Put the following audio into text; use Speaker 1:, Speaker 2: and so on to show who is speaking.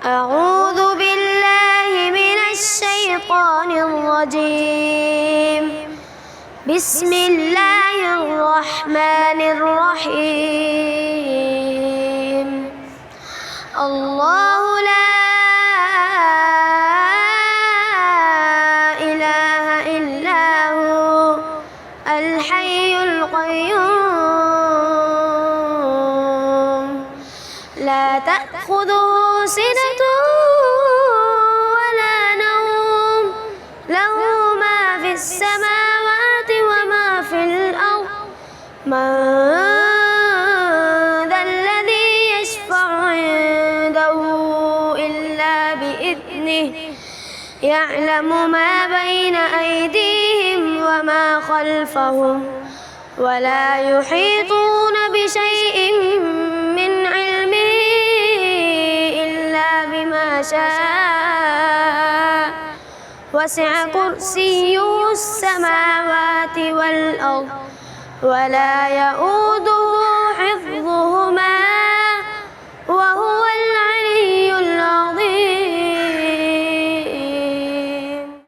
Speaker 1: أعوذ بالله من الشيطان الرجيم. بسم الله الرحمن الرحيم. الله لا إله إلا هو الحي القيوم لا تأخذه سنة ولا نوم له ما في السماوات وما في الأرض من ذا الذي يشفع عنده إلا بإذنه يعلم ما بين أيديهم وما خلفهم ولا يحيطون بشيء من علمه إلا بما شاء وسع كرسيه السماوات والأرض ولا يؤوده حفظهما